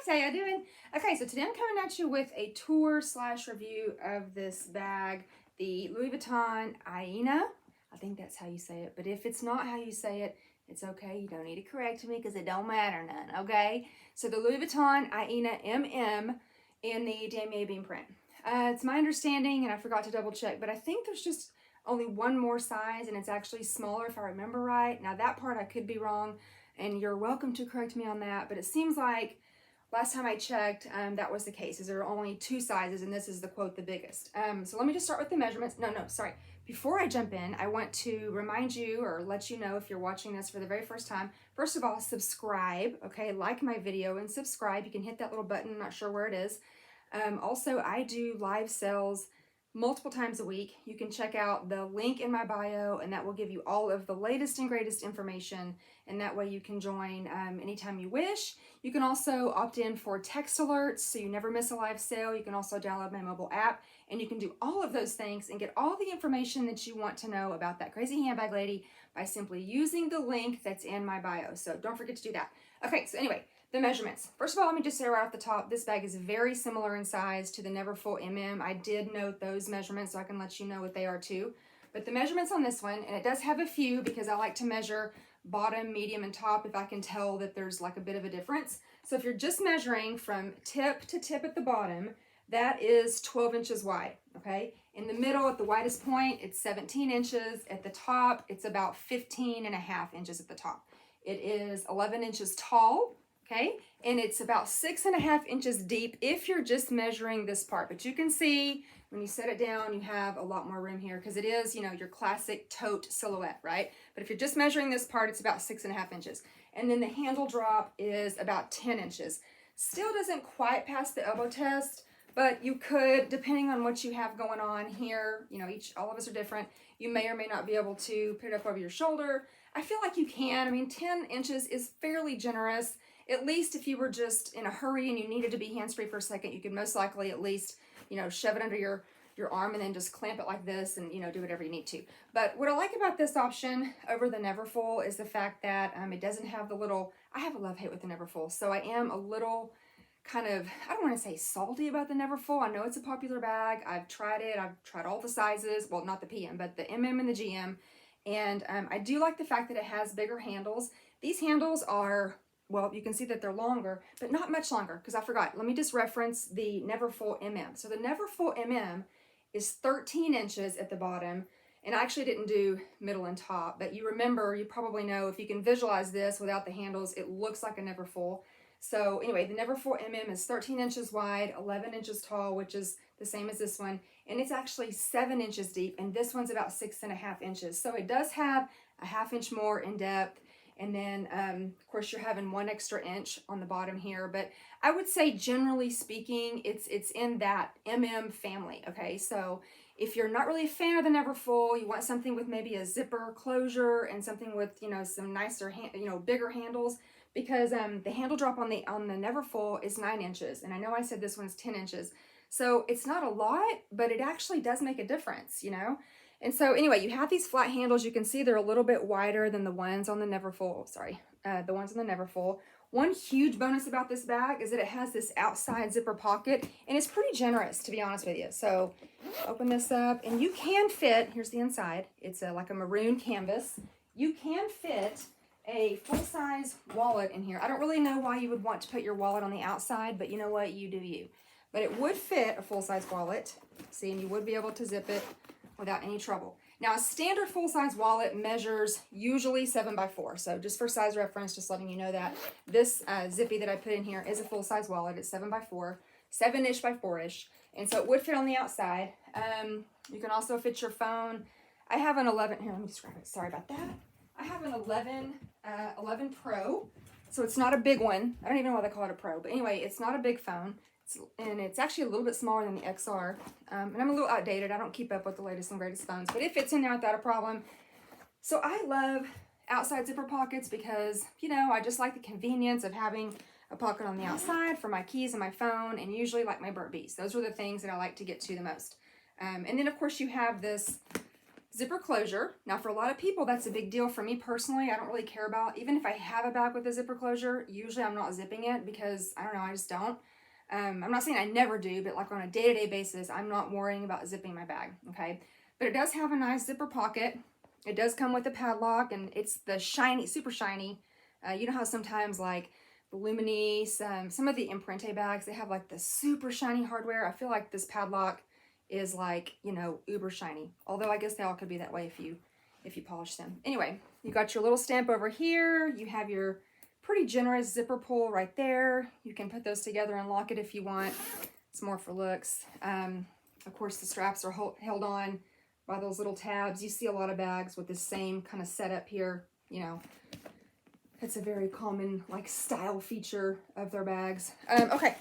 how y'all doing? Okay, so today I'm coming at you with a tour slash review of this bag, the Louis Vuitton Iena. I think that's how you say it, but if it's not how you say it, it's okay. You don't need to correct me because it don't matter none, okay? So the Louis Vuitton Iena MM in the Damier beam print. It's my understanding, and I forgot to double check, but I think there's just only one more size, and it's actually smaller if I remember right. Now that part I could be wrong, and you're welcome to correct me on that, but it seems like last time I checked, that was the case. There are only two sizes, and this is the quote, the biggest. So let me just start with the measurements. No, sorry. Before I jump in, I want to remind you or let you know if you're watching this for the very first time, first of all, subscribe, okay? Like my video and subscribe. You can hit that little button. I'm not sure where it is. Also, I do live sales multiple times a week. You can check out the link in my bio, and that will give you all of the latest and greatest information, and that way you can join anytime you wish. You can also opt in for text alerts so you never miss a live sale. You can also download my mobile app, and you can do all of those things and get all the information that you want to know about that crazy handbag lady by simply using the link that's in my bio. So don't forget to do that. Okay, so anyway, the measurements. First of all, let me just say right off the top, this bag is very similar in size to the Neverfull MM. I did note those measurements so I can let you know what they are too. But the measurements on this one, and it does have a few because I like to measure bottom, medium, and top if I can tell that there's like a bit of a difference. So if you're just measuring from tip to tip at the bottom, that is 12 inches wide, okay? In the middle at the widest point, it's 17 inches. At the top, it's about 15.5 inches at the top. It is 11 inches tall. Okay, and it's about 6.5 inches deep if you're just measuring this part. But you can see when you set it down, you have a lot more room here because it is, you know, your classic tote silhouette, right? But if you're just measuring this part, it's about 6.5 inches. And then the handle drop is about 10 inches. Still doesn't quite pass the elbow test, but you could, depending on what you have going on here, you know, all of us are different. You may or may not be able to put it up over your shoulder. I feel like you can. I mean, 10 inches is fairly generous. At least if you were just in a hurry and you needed to be hands-free for a second, you could most likely at least, you know, shove it under your arm and then just clamp it like this and, you know, do whatever you need to. But what I like about this option over the Neverfull is the fact that it doesn't have the little, I have a love-hate with the Neverfull, so I am a little kind of, I don't want to say salty about the Neverfull. I know it's a popular bag. I've tried it. I've tried all the sizes. Well, not the PM, but the MM and the GM. And I do like the fact that it has bigger handles. These handles are, well, you can see that they're longer, but not much longer because I forgot. Let me just reference the Neverfull MM. So the Neverfull MM is 13 inches at the bottom, and I actually didn't do middle and top, but you remember, you probably know, if you can visualize this without the handles, it looks like a Neverfull. So anyway, the Neverfull MM is 13 inches wide, 11 inches tall, which is the same as this one, and it's actually 7 inches deep, and this one's about 6.5 inches. So it does have a ½ inch more in depth. And then, of course, you're having 1 extra inch on the bottom here. But I would say, generally speaking, it's in that MM family, okay? So if you're not really a fan of the Neverfull, you want something with maybe a zipper closure and something with, you know, some nicer, bigger handles, because the handle drop on the Neverfull is 9 inches. And I know I said this one's 10 inches. So it's not a lot, but it actually does make a difference, you know? And so anyway, you have these flat handles. You can see they're a little bit wider than the ones on the Neverfull. The ones on the Neverfull. One huge bonus about this bag is that it has this outside zipper pocket, and it's pretty generous, to be honest with you. So open this up, and you can fit, here's the inside. It's like a maroon canvas. You can fit a full-size wallet in here. I don't really know why you would want to put your wallet on the outside, but you know what? You do you. But it would fit a full-size wallet. See, and you would be able to zip it without any trouble. Now, a standard full-size wallet measures usually 7x4. So just for size reference, just letting you know that this zippy that I put in here is a full-size wallet. It's 7x4, 7-ish by 4-ish. And so it would fit on the outside. You can also fit your phone. I have an 11, here, let me just grab it. Sorry about that. I have an 11 Pro. So it's not a big one. I don't even know why they call it a Pro. But anyway, it's not a big phone. And it's actually a little bit smaller than the XR. And I'm a little outdated. I don't keep up with the latest and greatest phones, but it fits in there without a problem. So I love outside zipper pockets because, you know, I just like the convenience of having a pocket on the outside for my keys and my phone, and usually like my burnt bees. Those are the things that I like to get to the most. And then of course you have this zipper closure. Now for a lot of people, that's a big deal. For me personally, I don't really care about, even if I have a bag with a zipper closure, usually I'm not zipping it because I don't know, I just don't. I'm not saying I never do, but like on a day-to-day basis, I'm not worrying about zipping my bag, okay? But it does have a nice zipper pocket. It does come with a padlock, and it's the shiny, super shiny. You know how sometimes like the Lumini, some of the Imprente bags, they have like the super shiny hardware. I feel like this padlock is like, you know, uber shiny. Although I guess they all could be that way if you polish them. Anyway, you got your little stamp over here. You have your pretty generous zipper pull right there. You can put those together and lock it if you want. It's more for looks. Of course, the straps are held on by those little tabs. You see a lot of bags with the same kind of setup here. You know, it's a very common like style feature of their bags. Okay,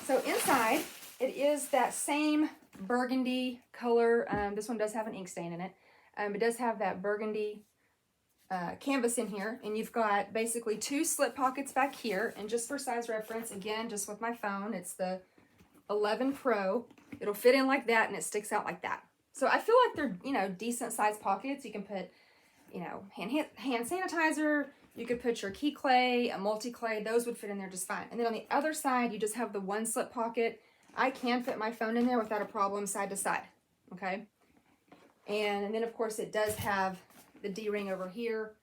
so inside it is that same burgundy color. This one does have an ink stain in it. It does have that burgundy canvas in here, and you've got basically 2 slip pockets back here. And just for size reference, again, just with my phone, it's the 11 Pro. It'll fit in like that, and it sticks out like that. So I feel like they're, you know, decent sized pockets. You can put, you know, hand sanitizer. You could put your key clay, a multi-clay. Those would fit in there just fine. And then on the other side, you just have the 1 slip pocket. I can fit my phone in there without a problem side to side, okay? And then, of course, it does have the D-ring over here.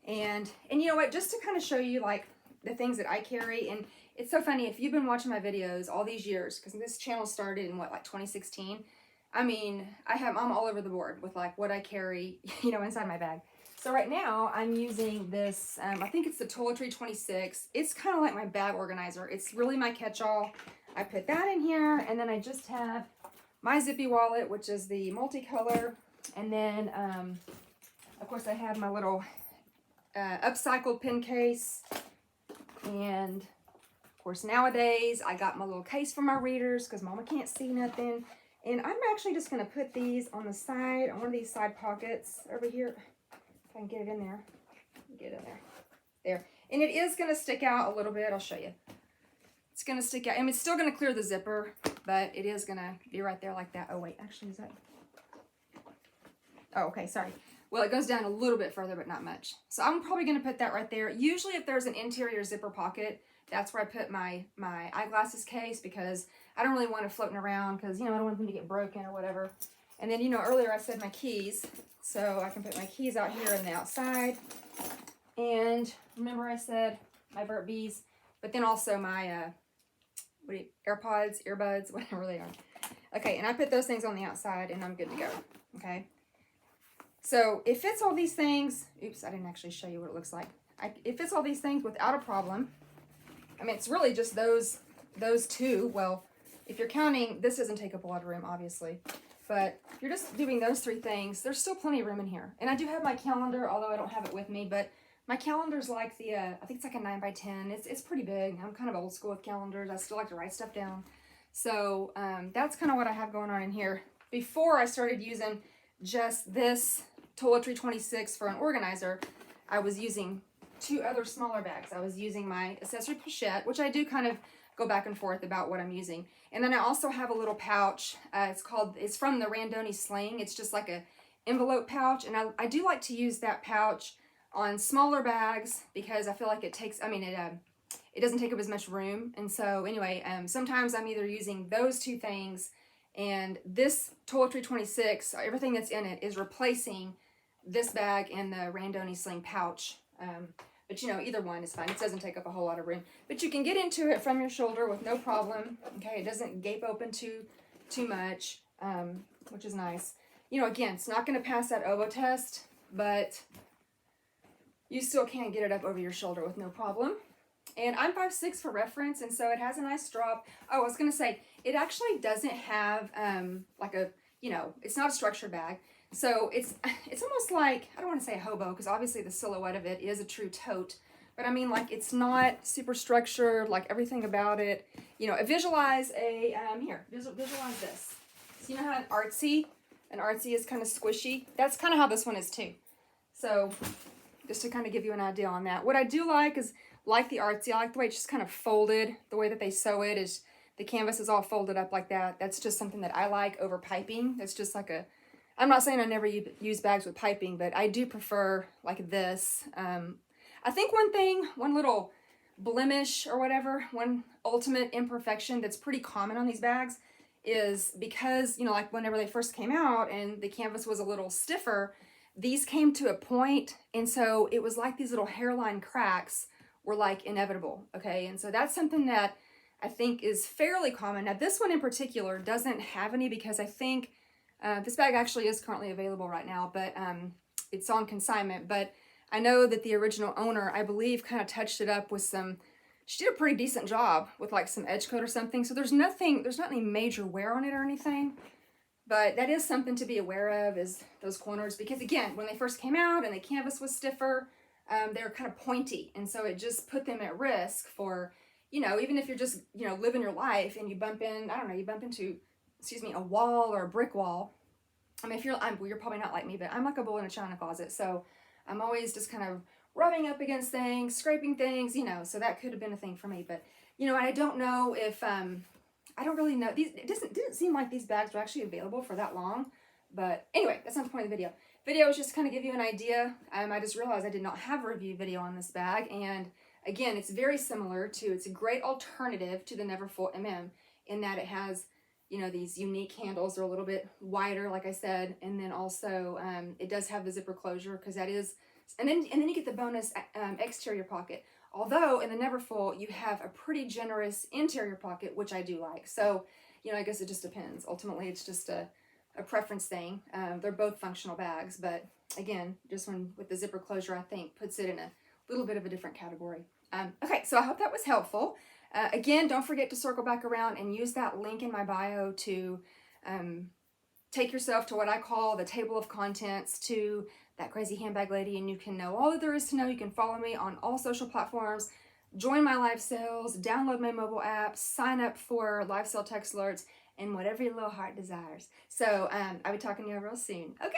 And you know what, just to kind of show you like the things that I carry, and it's so funny, if you've been watching my videos all these years, because this channel started in what, like 2016, I mean, I'm all over the board with like what I carry, you know, inside my bag. So right now I'm using this, I think it's the Tote 26. It's kind of like my bag organizer. It's really my catch-all. I put that in here, and then I just have my zippy wallet, which is the multicolor. And then, of course, I have my little upcycled pen case. And, of course, nowadays, I got my little case for my readers because Mama can't see nothing. And I'm actually just going to put these on the side, on one of these side pockets over here. If I can get it in there. Get it in there. There. And it is going to stick out a little bit. I'll show you. It's going to stick out. I mean, it's still going to clear the zipper, but it is going to be right there like that. Oh, wait. Actually, is that... Oh, okay. Sorry. Well, it goes down a little bit further, but not much. So I'm probably going to put that right there. Usually if there's an interior zipper pocket, that's where I put my eyeglasses case, because I don't really want it floating around because, you know, I don't want them to get broken or whatever. And then, you know, earlier I said my keys. So I can put my keys out here on the outside. And remember I said my Burp Bees, but then also my AirPods, earbuds, whatever they are. Okay, and I put those things on the outside, and I'm good to go, okay? So it fits all these things. Oops, I didn't actually show you what it looks like. It fits all these things without a problem. I mean, it's really just those 2. Well, if you're counting, this doesn't take up a lot of room, obviously. But if you're just doing those 3 things, there's still plenty of room in here. And I do have my calendar, although I don't have it with me, but my calendar's like the, I think it's like a 9x10. It's pretty big. I'm kind of old school with calendars. I still like to write stuff down. So that's kind of what I have going on in here. Before I started using just this Tote 326 for an organizer, I was using 2 other smaller bags. I was using my accessory pochette, which I do kind of go back and forth about what I'm using. And then I also have a little pouch. It's from the Randoni Sling. It's just like a envelope pouch. And I do like to use that pouch on smaller bags because I feel like it takes, I mean, it doesn't take up as much room. And so anyway, sometimes I'm either using those 2 things, and this Tote 326, everything that's in it is replacing this bag and the Randoni Sling pouch. But you know, either one is fine. It doesn't take up a whole lot of room. But you can get into it from your shoulder with no problem. Okay, it doesn't gape open too much, which is nice. You know, again, it's not going to pass that oboe test, but you still can get it up over your shoulder with no problem. And I'm 5'6" for reference, and so it has a nice drop. Oh, I was going to say, it actually doesn't have like a, you know, it's not a structured bag. So it's almost like, I don't want to say a hobo, because obviously the silhouette of it is a true tote. But I mean, like, it's not super structured, like everything about it. You know, visualize a, visualize this. So you know how an artsy is kind of squishy? That's kind of how this one is too. So just to kind of give you an idea on that. What I do like is, like the artsy, I like the way it's just kind of folded. The way that they sew it is, the canvas is all folded up like that. That's just something that I like over piping. That's just like a I'm not saying I never use bags with piping, but I do prefer like this. I think one little blemish or whatever, one ultimate imperfection that's pretty common on these bags is because, you know, like whenever they first came out and the canvas was a little stiffer, these came to a point, and so it was like these little hairline cracks were like inevitable, okay? And so that's something that I think is fairly common. Now this one in particular doesn't have any because I think this bag actually is currently available right now, but it's on consignment. But I know that the original owner, I believe, kind of touched it up with some, she did a pretty decent job with like some edge coat or something. So there's not any major wear on it or anything. But that is something to be aware of, is those corners, because again, when they first came out and the canvas was stiffer, they were kind of pointy. And so it just put them at risk for, you know, even if you're just, you know, living your life and you bump in, I don't know, you bump into, excuse me, a wall or a brick wall. I mean, well, you're probably not like me, but I'm like a bull in a china closet. So I'm always just kind of rubbing up against things, scraping things, you know, so that could have been a thing for me. But, you know, I don't know if, I don't really know. It didn't seem like these bags were actually available for that long. But anyway, that's not the point of the video. Video is just to kind of give you an idea. I just realized I did not have a review video on this bag. And again, it's very similar to, it's a great alternative to the Neverfull MM in that it has, you know, these unique handles. They're a little bit wider, like I said. And then also it does have the zipper closure, because that is, and then you get the bonus exterior pocket. Although in the Neverfull, you have a pretty generous interior pocket, which I do like. So, you know, I guess it just depends. Ultimately, it's just a preference thing. They're both functional bags, but again, just one with the zipper closure, I think, puts it in a little bit of a different category. Okay, so I hope that was helpful. Again, don't forget to circle back around and use that link in my bio to take yourself to what I call the table of contents to That Crazy Handbag Lady, and you can know all that there is to know. You can follow me on all social platforms, join my live sales, download my mobile app, sign up for live sale text alerts, and whatever your little heart desires. So I'll be talking to you real soon. Okay,